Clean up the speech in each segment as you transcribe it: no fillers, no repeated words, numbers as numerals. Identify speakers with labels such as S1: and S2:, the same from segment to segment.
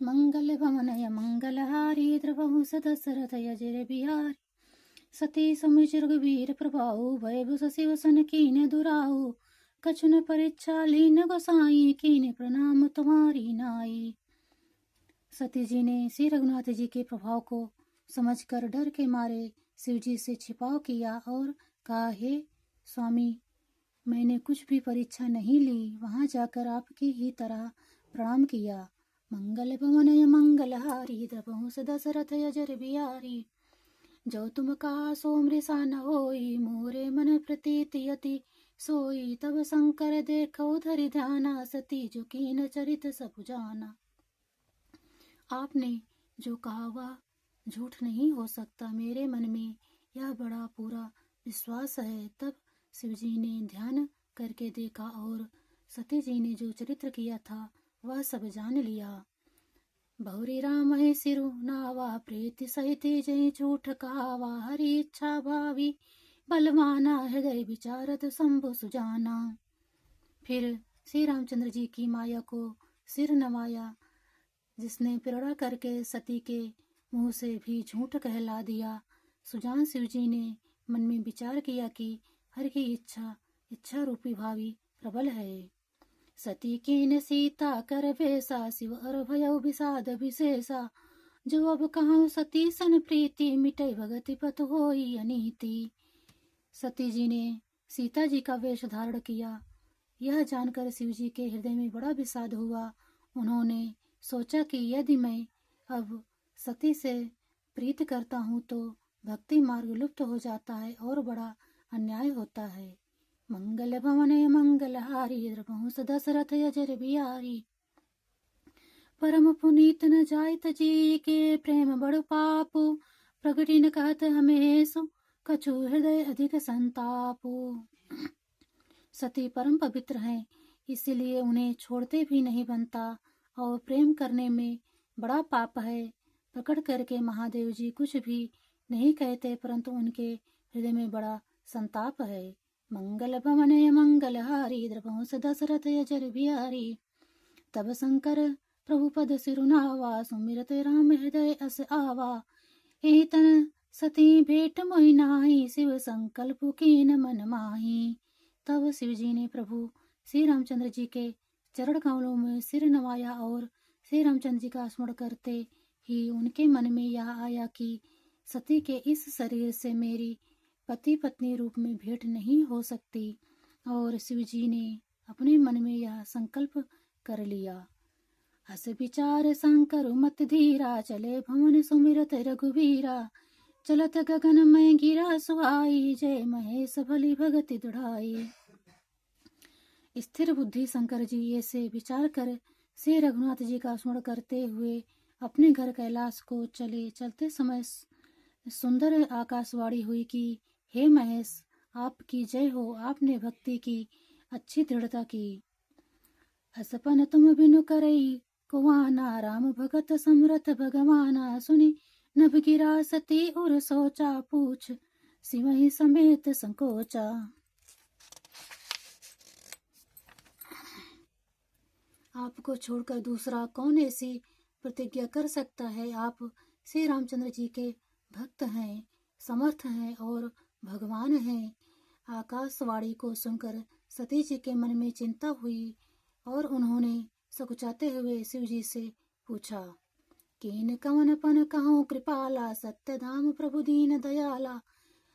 S1: मंगल भवनय मंगलहारी द्रवहु सदशरथ यजर बिहारी सती समुच रघुवीर प्रभाऊ भयभु शिव सन कीन दुराऊ कछुन परीक्षा लीन गोसाई कीन प्रणाम तुम्हारी नाई। सती जी ने श्री रघुनाथ जी के प्रभाव को समझकर डर के मारे शिव जी से छिपाव किया और कहा, हे स्वामी, मैंने कुछ भी परीक्षा नहीं ली, वहां जाकर आपकी ही तरह प्रणाम किया। मंगल भवनय मंगलहारी द्रवहु दशरथ यजर बिहारी जो तुम कहा सो मृषा न होई मोरे मन प्रतीति अति सोई तब शंकर देखो धरि ध्याना सती जो कीन चरित सब जाना। आपने जो कहा वह झूठ नहीं हो सकता, मेरे मन में यह बड़ा पूरा विश्वास है। तब शिव जी ने ध्यान करके देखा और सती जी ने जो चरित्र किया था वह सब जान लिया। बहुरी राम है सिरु नावा प्रीति सहित जय झूठ कहावा हरि इच्छा भावी बलवाना हृदय विचारत शंभु सुजाना। फिर श्री रामचंद्र जी की माया को सिर नवाया, जिसने प्रेरणा करके सती के मुंह से भी झूठ कहला दिया। सुजान शिव जी ने मन में विचार किया कि हर की इच्छा रूपी भावी प्रबल है। सती कीन सीता कर वेसा शिव अर भयो विषाद विशेषा जो अब कहाँ सती सन प्रीति मिटे भगति पथ होई अनीति। सती जी ने सीता जी का वेश धारण किया। यह जानकर शिव जी के हृदय में बड़ा विषाद हुआ। उन्होंने सोचा कि यदि मैं अब सती से प्रीत करता हूँ तो भक्ति मार्ग लुप्त हो जाता है और बड़ा अन्याय होता है। मंगल भवनय मंगलहारी द्रवहु दशरथ यजर बिहारी परम पुनीत न जायत जी के प्रेम बड़ पापु प्रगति न कहत हमेशु कछु हृदय अधिक संतापु। सती परम पवित्र हैं, इसलिए उन्हें छोड़ते भी नहीं बनता और प्रेम करने में बड़ा पाप है। प्रकट करके महादेव जी कुछ भी नहीं कहते, परंतु उनके हृदय में बड़ा संताप है। मंगल भवनय मंगलहारी द्रवहु दशरथ यजर बिहारी तब शंकर प्रभु पद सिरुनावा सुमिरत राम हृदय अस आवा। एहि तन सती भेट मोहि नाहि शिव संकल्प कीन मन माही। तब शिव जी ने प्रभु श्री रामचंद्र जी के चरण कमलों में सिर नवाया और श्री रामचंद्र जी का स्मरण करते ही उनके मन में यह आया कि सती के इस शरीर से मेरी पति पत्नी रूप में भेंट नहीं हो सकती। और शिव जी ने अपने मन में यह संकल्प कर लिया। हस विचार शंकर मत धीरा चले भवन सुमिरत रघुवीरा चलत गगन में गिरा सुहाई जय महेश भली भगति दुढ़ाई। स्थिर बुद्धि शंकर जी ऐसे विचार कर श्री रघुनाथ जी का स्मरण करते हुए अपने घर कैलाश को चले। चलते समय सुंदर आकाशवाणी हुई कि हे महेश, आपकी जय हो, आपने भक्ति की अच्छी दृढ़ता की। असपन तुम बिनु करई कुवाना राम भगत समरथ भगवाना सुनी नभ गिरा सती उर सोचा पूछ सिवहि समेत संकोचा। आपको छोड़कर दूसरा कौन ऐसी प्रतिज्ञा कर सकता है। आप श्री रामचंद्र जी के भक्त हैं, समर्थ हैं और भगवान हैं। आकाशवाणी को सुनकर सती जी के मन में चिंता हुई और उन्होंने सकुचाते हुए शिव जी से पूछा, कीन कवन पन कहूँ कृपाला सत्य धाम प्रभु दीन दयाला।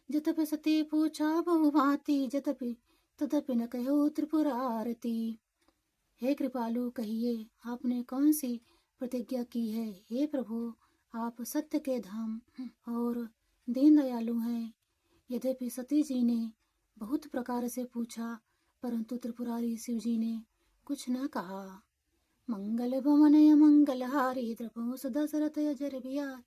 S1: जतपि सती पूछा बहु भांति जतपि तदपि न कहो त्रिपुर आरती। हे कृपालु, कहिए आपने कौन सी प्रतिज्ञा की है। हे प्रभु, आप सत्य के धाम और दीन दयालु हैं। यद्यपि सती जी ने बहुत प्रकार से पूछा, परंतु त्रिपुरारी शिव जी ने कुछ न कहा। मंगल भवनय मंगलहारी द्रवहु दशरथ यजर बिहारी